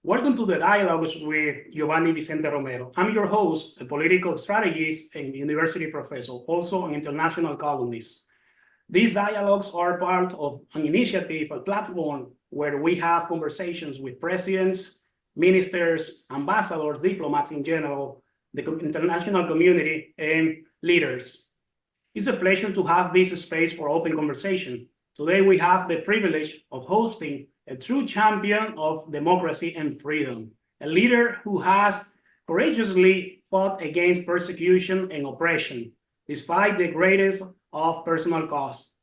Welcome to the Dialogues with Giovanni Vicente Romero. I'm your host, a political strategist and university professor, also an international columnist. These dialogues are part of an initiative, a platform where we have conversations with presidents, ministers, ambassadors, diplomats in general, the international community, and leaders. It's a pleasure to have this space for open conversation. Today, we have the privilege of hosting a true champion of democracy and freedom, a leader who has courageously fought against persecution and oppression, despite the greatest of personal costs.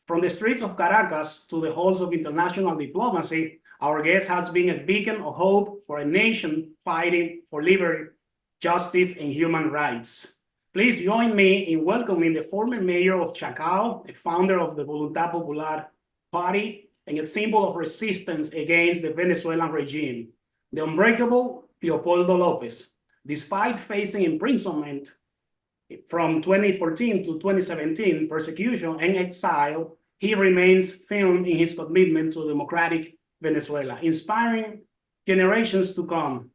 From the streets of Caracas to the halls of international diplomacy, our guest has been a beacon of hope for a nation fighting for liberty, justice, and human rights. Please join me in welcoming the former mayor of Chacao, a founder of the Voluntad Popular Party, and a symbol of resistance against the Venezuelan regime, the unbreakable Leopoldo Lopez. Despite facing imprisonment from 2014 to 2017, persecution and exile, he remains firm in his commitment to democratic Venezuela, inspiring generations to come.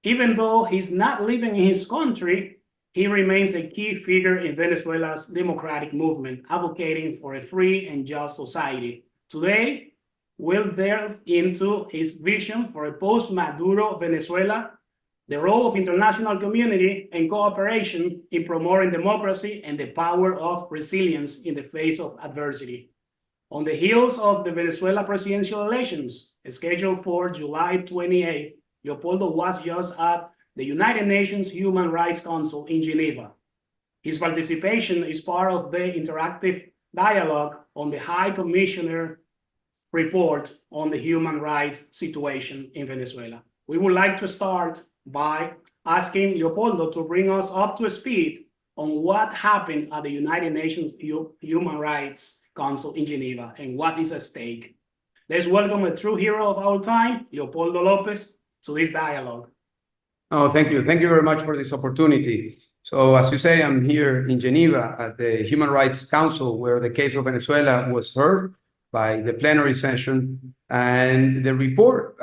Even though he's not living in his country, he remains a key figure in Venezuela's democratic movement, advocating for a free and just society. Today, we'll delve into his vision for a post-Maduro Venezuela, the role of international community and cooperation in promoting democracy, and the power of resilience in the face of adversity. On the heels of the Venezuela presidential elections, scheduled for July 28th, Leopoldo was just at the United Nations Human Rights Council in Geneva. His participation is part of the interactive dialogue on the High Commissioner report on the human rights situation in Venezuela. We would like to start by asking Leopoldo to bring us up to speed on what happened at the United Nations Human Rights Council in Geneva and what is at stake. Let's welcome a true hero of our time, Leopoldo Lopez, to this dialogue. Oh, thank you. Thank you very much for this opportunity. So, as you say, I'm here in Geneva at the Human Rights Council, where the case of Venezuela was heard by the plenary session. And the report,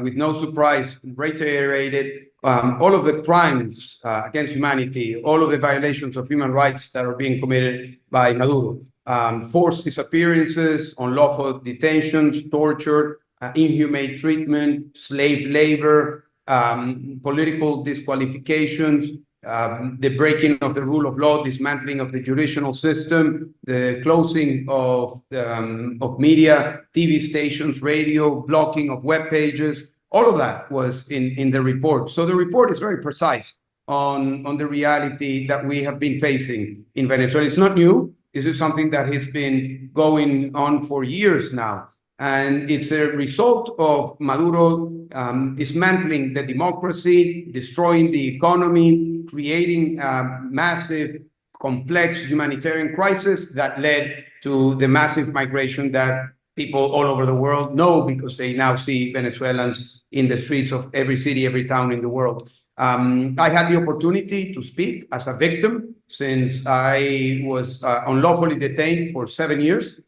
with no surprise, reiterated all of the crimes against humanity, all of the violations of human rights that are being committed by Maduro. Forced disappearances, unlawful detentions, torture, inhumane treatment, slave labor, political disqualifications, the breaking of the rule of law, dismantling of the judicial system, the closing of media, TV stations, radio, blocking of web pages. All of that was in the report. So the report is very precise on the reality that we have been facing in Venezuela. It's not new. This is something that has been going on for years now. And it's a result of Maduro dismantling the democracy, destroying the economy, creating a massive, complex humanitarian crisis that led to the massive migration that people all over the world know because they now see Venezuelans in the streets of every city, every town in the world. I had the opportunity to speak as a victim since I was unlawfully detained for 7 years.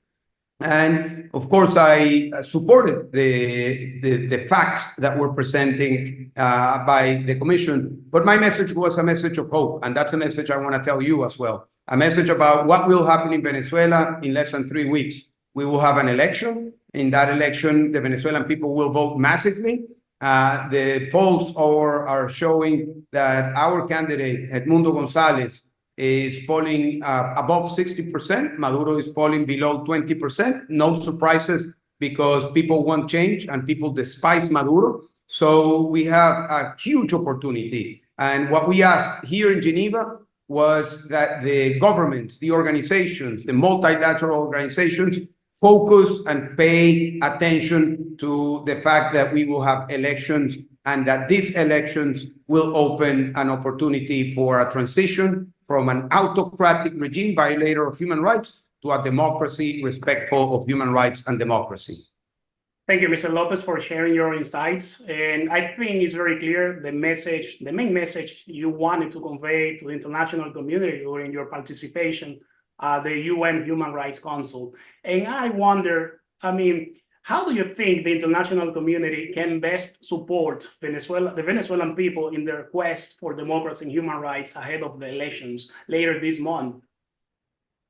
And of course, I supported the facts that were presenting by the commission. But my message was a message of hope. And that's a message I want to tell you as well. A message about what will happen in Venezuela in less than 3 weeks. We will have an election. In that election, the Venezuelan people will vote massively. The polls are showing that our candidate, Edmundo Gonzalez, is polling above 60%. Maduro is polling below 20%. No surprises because people want change and people despise Maduro. So we have a huge opportunity. And what we asked here in Geneva was that the governments, the organizations, the multilateral organizations focus and pay attention to the fact that we will have elections and that these elections will open an opportunity for a transition from an autocratic regime violator of human rights to a democracy respectful of human rights and democracy. Thank you, Mr. Lopez, for sharing your insights. And I think it's very clear the message, the main message you wanted to convey to the international community during your participation at the UN Human Rights Council. And I wonder, How do you think the international community can best support Venezuela, the Venezuelan people in their quest for democracy and human rights ahead of the elections later this month?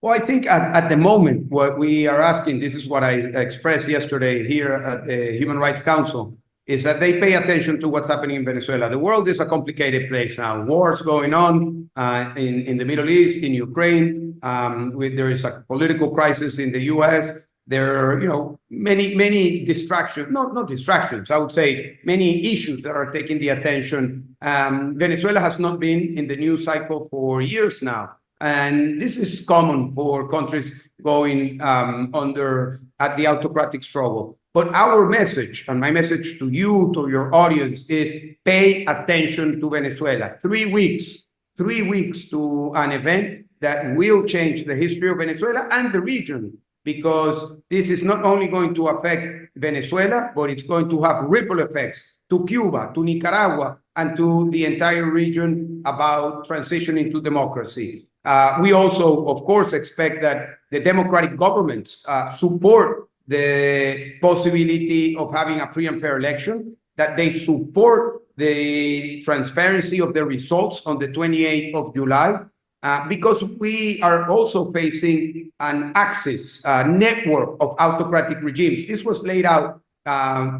Well, I think at the moment, what we are asking, this is what I expressed yesterday here at the Human Rights Council, is that they pay attention to what's happening in Venezuela. The world is a complicated place now. Wars going on in the Middle East, in Ukraine. There is a political crisis in the US. There are, many distractions, not distractions, I would say many issues that are taking the attention. Venezuela has not been in the news cycle for years now. And this is common for countries going at the autocratic struggle. But our message, and my message to you, to your audience, is pay attention to Venezuela. 3 weeks to an event that will change the history of Venezuela and the region, because this is not only going to affect Venezuela, but it's going to have ripple effects to Cuba, to Nicaragua, and to the entire region about transitioning to democracy. We also, of course, expect that the democratic governments support the possibility of having a free and fair election, that they support the transparency of the results on the 28th of July, because we are also facing an axis, network of autocratic regimes. This was laid out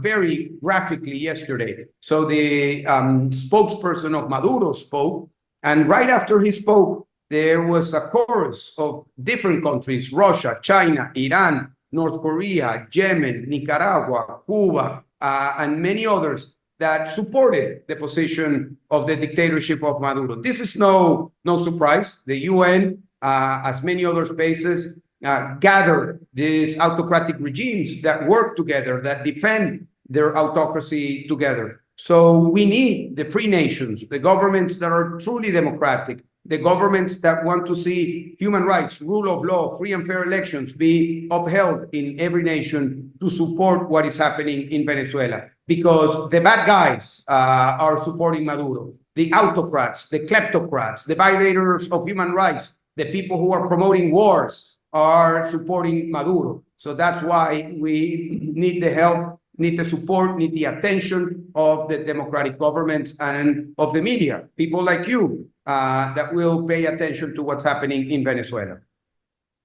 very graphically yesterday. So the spokesperson of Maduro spoke, and right after he spoke, there was a chorus of different countries: Russia, China, Iran, North Korea, Yemen, Nicaragua, Cuba, and many others that supported the position of the dictatorship of Maduro. This is no surprise. The UN, as many other spaces, gather these autocratic regimes that work together, that defend their autocracy together. So we need the free nations, the governments that are truly democratic, the governments that want to see human rights, rule of law, free and fair elections be upheld in every nation to support what is happening in Venezuela. Because the bad guys are supporting Maduro. The autocrats, the kleptocrats, the violators of human rights, the people who are promoting wars are supporting Maduro. So that's why we need the help, need the support, need the attention of the democratic governments and of the media, people like you, that will pay attention to what's happening in Venezuela.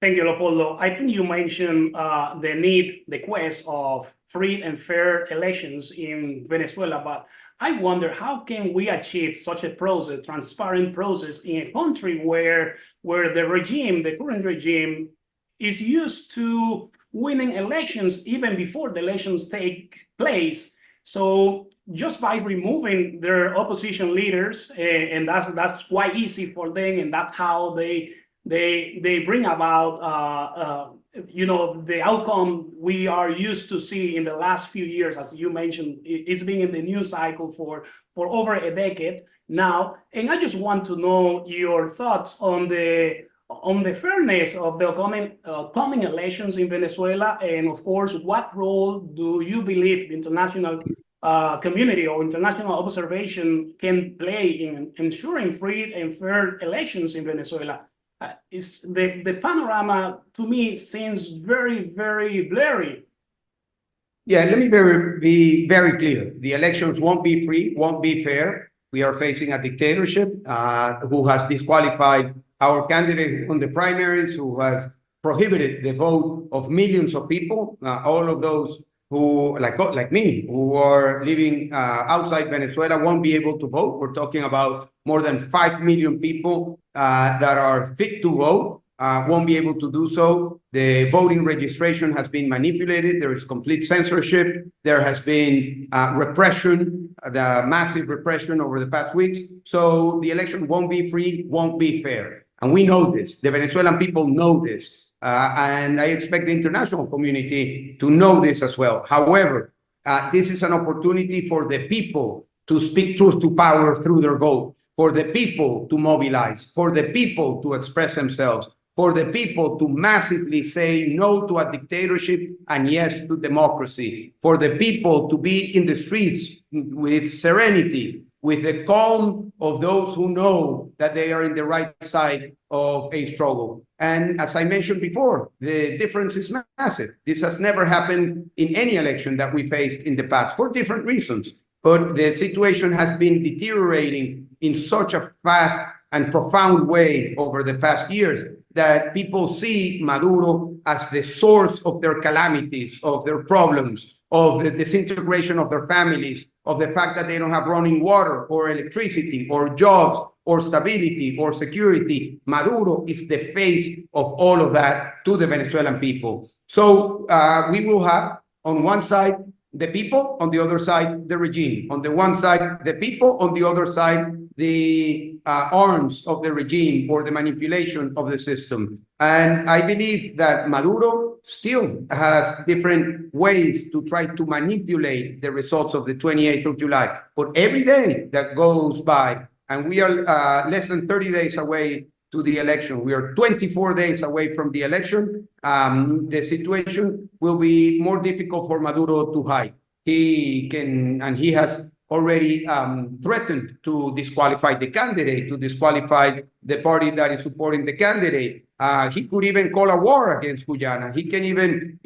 Thank you, Leopoldo. I think you mentioned the quest of free and fair elections in Venezuela, but I wonder, how can we achieve such a process, transparent process, in a country where the current regime is used to winning elections even before the elections take place? So just by removing their opposition leaders, and that's quite easy for them, and that's how they bring about the outcome we are used to see in the last few years. As you mentioned, it's been in the news cycle for over a decade now. And I just want to know your thoughts on the fairness of the upcoming elections in Venezuela, and of course, what role do you believe the international community or international observation can play in ensuring free and fair elections in Venezuela? The panorama, to me, seems very, very blurry. Yeah, let me be very clear. The elections won't be free, won't be fair. We are facing a dictatorship who has disqualified our candidate on the primaries, who has prohibited the vote of millions of people, all of those who, like me, who are living outside Venezuela, won't be able to vote. We're talking about more than 5 million people that are fit to vote, won't be able to do so. The voting registration has been manipulated. There is complete censorship. There has been repression, the massive repression over the past weeks. So the election won't be free, won't be fair. And we know this. The Venezuelan people know this. And I expect the international community to know this as well. However, this is an opportunity for the people to speak truth to power through their vote, for the people to mobilize, for the people to express themselves, for the people to massively say no to a dictatorship and yes to democracy, for the people to be in the streets with serenity, with the calm of those who know that they are in the right side of a struggle. And as I mentioned before, the difference is massive. This has never happened in any election that we faced in the past for different reasons. But the situation has been deteriorating in such a fast and profound way over the past years that people see Maduro as the source of their calamities, of their problems, of the disintegration of their families, of the fact that they don't have running water or electricity or jobs or stability or security. Maduro is the face of all of that to the Venezuelan people. So we will have on one side the people, on the other side the regime. On the one side the people, on the other side the arms of the regime or the manipulation of the system. And I believe that Maduro still has different ways to try to manipulate the results of the 28th of July. But every day that goes by, and we are less than 30 days away to the election, we are 24 days away from the election, the situation will be more difficult for Maduro to hide. He can, and he has already threatened to disqualify the candidate, to disqualify the party that is supporting the candidate. He could even call a war against Guyana. He can even,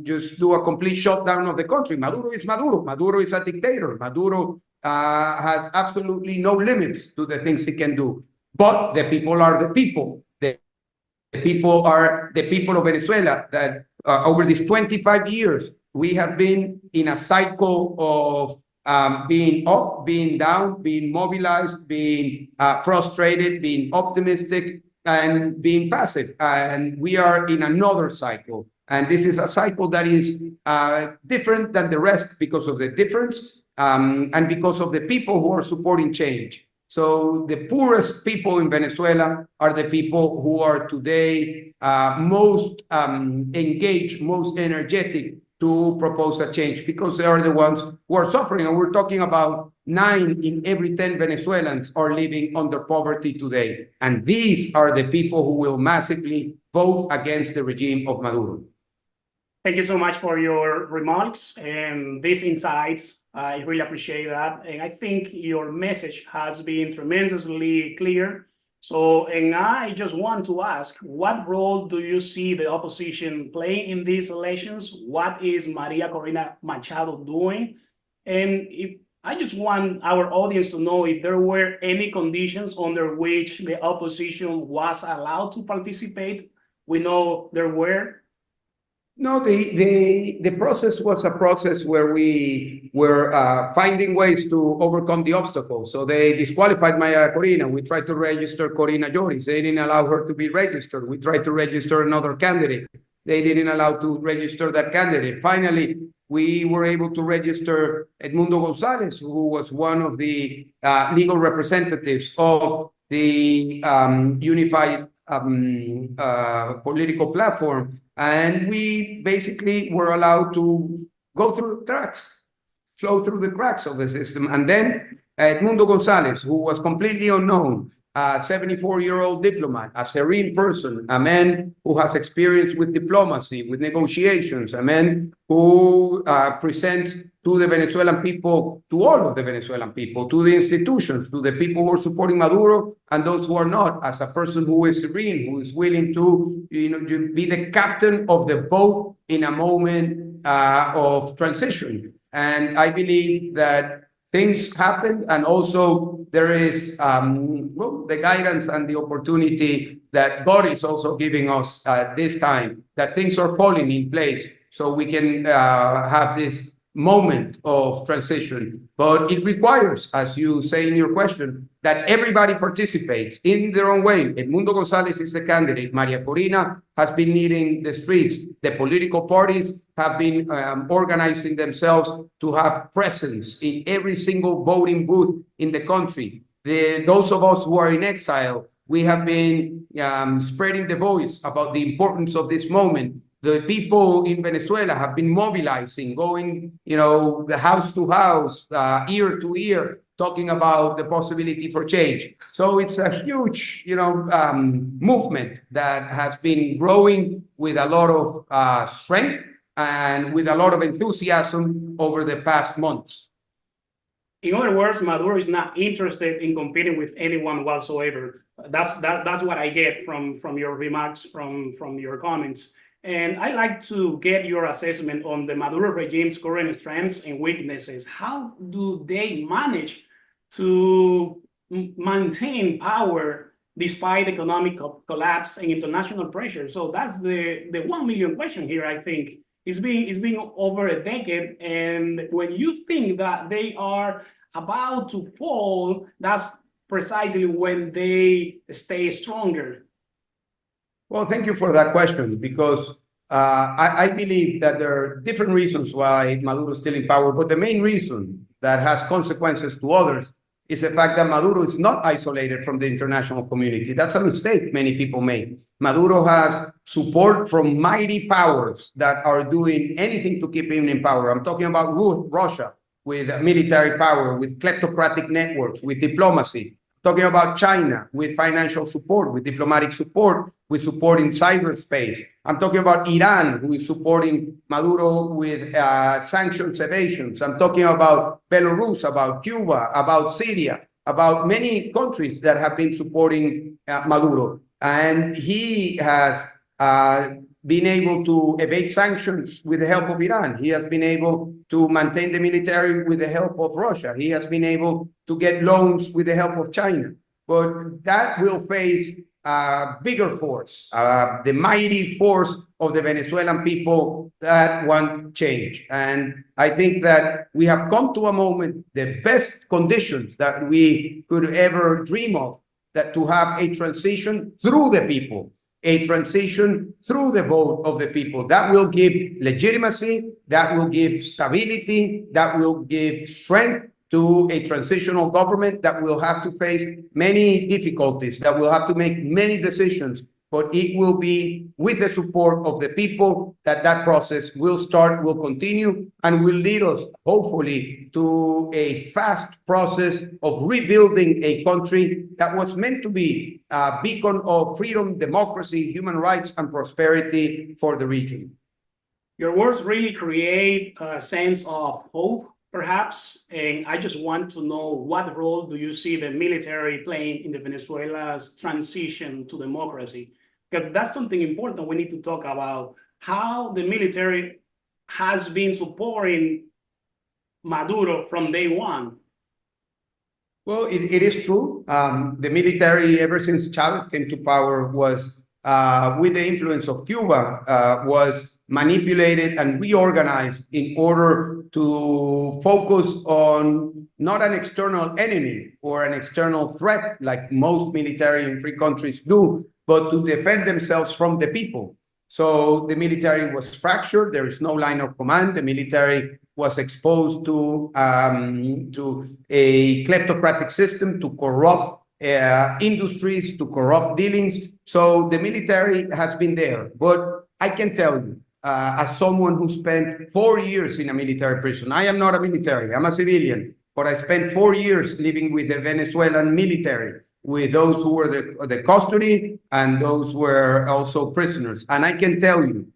just do a complete shutdown of the country. Maduro is Maduro. Maduro is a dictator. Maduro has absolutely no limits to the things he can do. But the people are the people. The people are the people of Venezuela that over these 25 years, we have been in a cycle of being up, being down, being mobilized, being frustrated, being optimistic, and being passive. And we are in another cycle. And this is a cycle that is different than the rest because of the difference and because of the people who are supporting change. So the poorest people in Venezuela are the people who are today most engaged, most energetic to propose a change, because they are the ones who are suffering. And we're talking about 9 in every 10 Venezuelans are living under poverty today. And these are the people who will massively vote against the regime of Maduro. Thank you so much for your remarks and these insights. I really appreciate that. And I think your message has been tremendously clear. So, and I just want to ask, what role do you see the opposition playing in these elections? What is Maria Corina Machado doing? And I just want our audience to know if there were any conditions under which the opposition was allowed to participate. We know there were. No, the process was a process where we were finding ways to overcome the obstacles. So they disqualified Maria Corina. We tried to register Corina Lloris. They didn't allow her to be registered. We tried to register another candidate. They didn't allow to register that candidate. Finally, we were able to register Edmundo Gonzalez, who was one of the legal representatives of the unified political platform. And we basically were allowed to go through the cracks, flow through the cracks of the system. And then Edmundo Gonzalez, who was completely unknown, a 74-year-old diplomat, a serene person, a man who has experience with diplomacy, with negotiations, a man who presents to the Venezuelan people, to all of the Venezuelan people, to the institutions, to the people who are supporting Maduro and those who are not, as a person who is serene, who is willing to be the captain of the boat in a moment of transition. And I believe that things happened, and also there is the guidance and the opportunity that God is also giving us at this time, that things are falling in place so we can have this moment of transition. But it requires, as you say in your question, that everybody participates in their own way. Edmundo Gonzalez is the candidate. Maria Corina has been leading the streets. The political parties have been organizing themselves to have presence in every single voting booth in the country. Those of us who are in exile, we have been spreading the voice about the importance of this moment. The people in Venezuela have been mobilizing, going, the house to house, ear to ear, talking about the possibility for change. So it's a huge, movement that has been growing with a lot of strength and with a lot of enthusiasm over the past months. In other words, Maduro is not interested in competing with anyone whatsoever. That's what I get from your remarks, from your comments. And I'd like to get your assessment on the Maduro regime's current strengths and weaknesses. How do they manage to maintain power despite economic collapse and international pressure? So that's the 1 million question here, I think. It's been over a decade, and when you think that they are about to fall, that's precisely when they stay stronger. Well, thank you for that question, because I believe that there are different reasons why Maduro is still in power, but the main reason that has consequences to others is the fact that Maduro is not isolated from the international community. That's a mistake many people make. Maduro has support from mighty powers that are doing anything to keep him in power. I'm talking about Russia, with military power, with kleptocratic networks, with diplomacy. Talking about China, with financial support, with diplomatic support, with support in cyberspace. I'm talking about Iran, who is supporting Maduro with sanctions evasions. I'm talking about Belarus, about Cuba, about Syria, about many countries that have been supporting Maduro. And he has been able to evade sanctions with the help of Iran. He has been able to maintain the military with the help of Russia. He has been able to get loans with the help of China. But that will face a bigger force, the mighty force of the Venezuelan people that want change. And I think that we have come to a moment, the best conditions that we could ever dream of, that to have a transition through the people, a transition through the vote of the people. That will give legitimacy, that will give stability, that will give strength to a transitional government that will have to face many difficulties, that will have to make many decisions, but it will be with the support of the people that that process will start, will continue, and will lead us, hopefully, to a fast process of rebuilding a country that was meant to be a beacon of freedom, democracy, human rights, and prosperity for the region. Your words really create a sense of hope, perhaps, and I just want to know, what role do you see the military playing in the Venezuela's transition to democracy? Because that's something important we need to talk about, how the military has been supporting Maduro from day one. Well, it is true. The military, ever since Chavez came to power, was, with the influence of Cuba, was manipulated and reorganized in order to focus on not an external enemy or an external threat like most military in free countries do, but to defend themselves from the people. So the military was fractured. There is no line of command. The military was exposed to a kleptocratic system, to corrupt industries, to corrupt dealings. So the military has been there. But I can tell you, as someone who spent 4 years in a military prison, I am not a military, I'm a civilian, but I spent 4 years living with the Venezuelan military, with those who were the custody and those who were also prisoners. And I can tell you,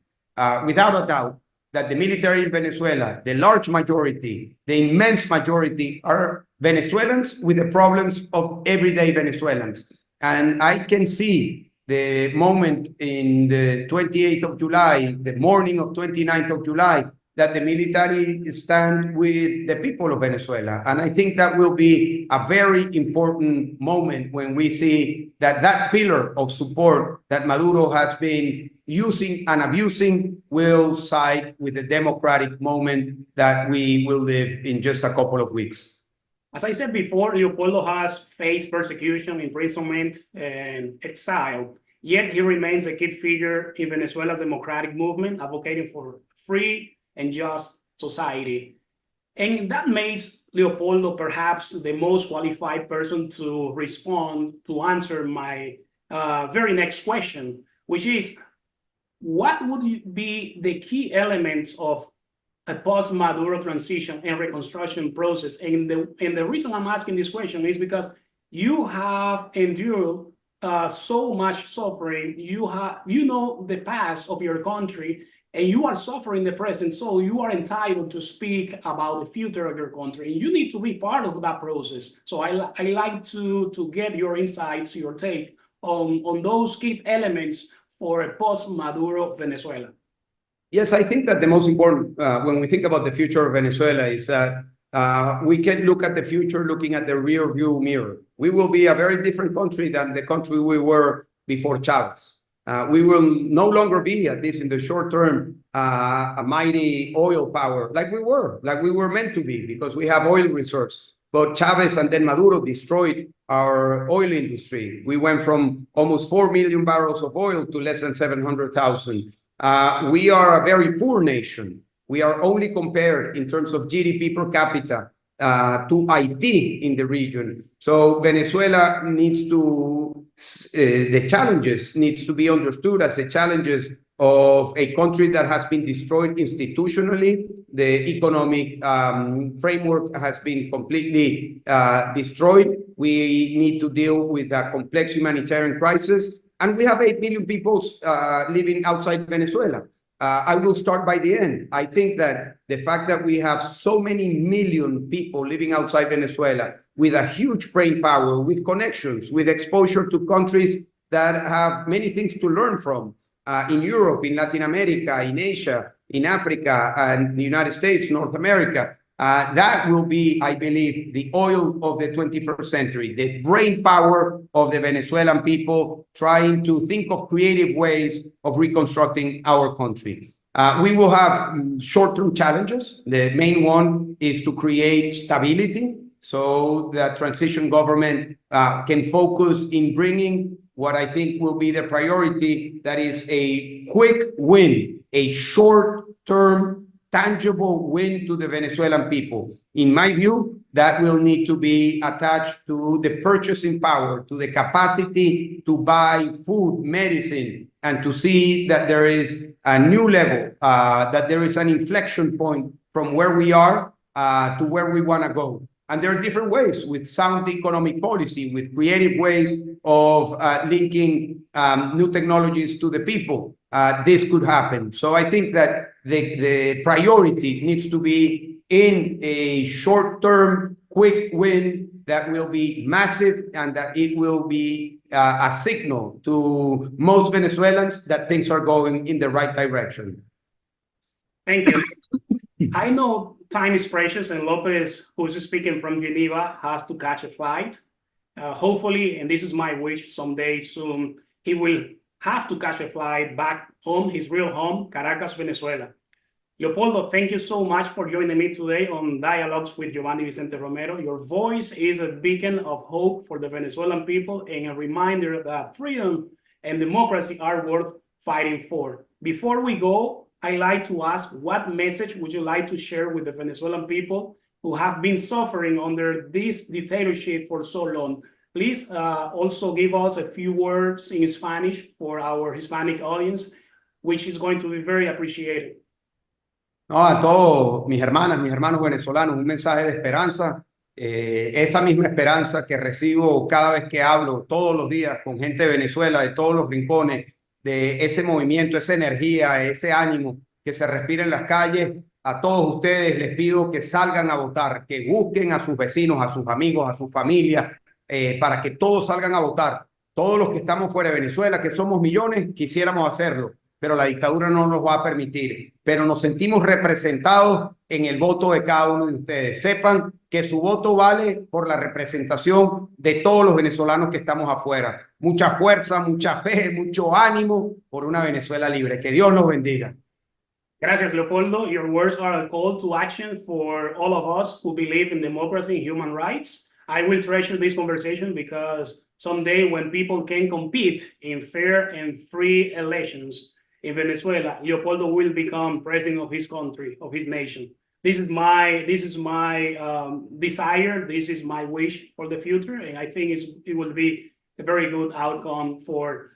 without a doubt, that the military in Venezuela, the large majority, the immense majority, are Venezuelans with the problems of everyday Venezuelans. And I can see the moment in the 28th of July, the morning of 29th of July, that the military stand with the people of Venezuela. And I think that will be a very important moment when we see that that pillar of support that Maduro has been using and abusing will side with the democratic moment that we will live in just a couple of weeks. As I said before, Leopoldo has faced persecution, imprisonment, and exile, yet he remains a key figure in Venezuela's democratic movement, advocating for free and just society. And that makes Leopoldo perhaps the most qualified person to respond, to answer my very next question, which is, what would be the key elements of a post-Maduro transition and reconstruction process? And the reason I'm asking this question is because you have endured so much suffering. You know the past of your country, and you are suffering the present, so you are entitled to speak about the future of your country, and you need to be part of that process. So I like to get your insights, your take on those key elements for a post-Maduro Venezuela. Yes, I think that the most important when we think about the future of Venezuela is that we can look at the future looking at the rear view mirror. We will be a very different country than the country we were before Chavez. We will no longer be, at least in the short term, a mighty oil power like we were meant to be, because we have oil reserves. But Chavez and then Maduro destroyed our oil industry. We went from almost 4 million barrels of oil to less than 700,000. We are a very poor nation. We are only compared in terms of GDP per capita to Haiti in the region. So Venezuela needs to, the challenges needs to be understood as the challenges of a country that has been destroyed institutionally. The economic framework has been completely destroyed. We need to deal with a complex humanitarian crisis. And we have 8 million people living outside Venezuela. I will start by the end. I think that the fact that we have so many million people living outside Venezuela with a huge brain power, with connections, with exposure to countries that have many things to learn from, in Europe, in Latin America, in Asia, in Africa, and the United States, North America, that will be, I believe, the oil of the 21st century, the brain power of the Venezuelan people trying to think of creative ways of reconstructing our country. We will have short-term challenges. The main one is to create stability so that transition government can focus in bringing what I think will be the priority, that is a quick win, a short-term tangible win to the Venezuelan people. In my view, that will need to be attached to the purchasing power, to the capacity to buy food, medicine, and to see that there is a new level, that there is an inflection point from where we are to where we want to go. And there are different ways, with sound economic policy, with creative ways of linking new technologies to the people. This could happen. So I think that the priority needs to be in a short-term, quick win that will be massive, and that it will be a signal to most Venezuelans that things are going in the right direction. Thank you. I know time is precious, and Lopez, who's speaking from Geneva, has to catch a flight. Hopefully, and this is my wish, someday soon, he will have to catch a flight back home, his real home, Caracas, Venezuela. Leopoldo, thank you so much for joining me today on Dialogues with Giovanni Vicente Romero. Your voice is a beacon of hope for the Venezuelan people and a reminder that freedom and democracy are worth fighting for. Before we go, I'd like to ask, what message would you like to share with the Venezuelan people who have been suffering under this dictatorship for so long? Please also give us a few words in Spanish for our Hispanic audience, which is going to be very appreciated. No, a todos mis hermanas, mis hermanos venezolanos, un mensaje de esperanza, esa misma esperanza que recibo cada vez que hablo todos los días con gente de Venezuela, de todos los rincones, de ese movimiento, esa energía, ese ánimo que se respira en las calles. A todos ustedes les pido que salgan a votar, que busquen a sus vecinos, a sus amigos, a sus familias, para que todos salgan a votar. Todos los que estamos fuera de Venezuela, que somos millones, quisiéramos hacerlo, pero la dictadura no nos va a permitir. Pero nos sentimos representados en el voto de cada uno de ustedes. Sepan que su voto vale por la representación de todos los venezolanos que estamos afuera. Mucha fuerza, mucha fe, mucho ánimo por una Venezuela libre. Que Dios los bendiga. Gracias, Leopoldo. Your words are a call to action for all of us who believe in democracy and human rights. I will treasure this conversation because someday when people can compete in fair and free elections in Venezuela, Leopoldo will become president of his country, of his nation. This is my desire. This is my wish for the future, and I think it will be a very good outcome for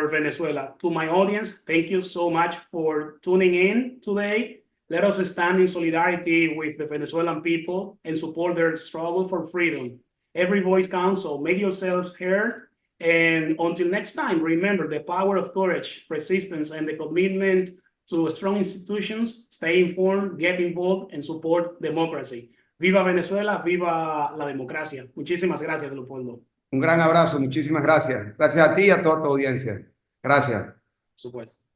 Venezuela. To my audience, thank you so much for tuning in today. Let us stand in solidarity with the Venezuelan people and support their struggle for freedom. Every voice counts, so make yourselves heard. And until next time, remember the power of courage, persistence, and the commitment to strong institutions, stay informed, get involved, and support democracy. Viva Venezuela, viva la democracia. Muchísimas gracias, Leopoldo. Un gran abrazo, muchísimas gracias. Gracias a ti y a toda tu audiencia. Gracias. Por supuesto.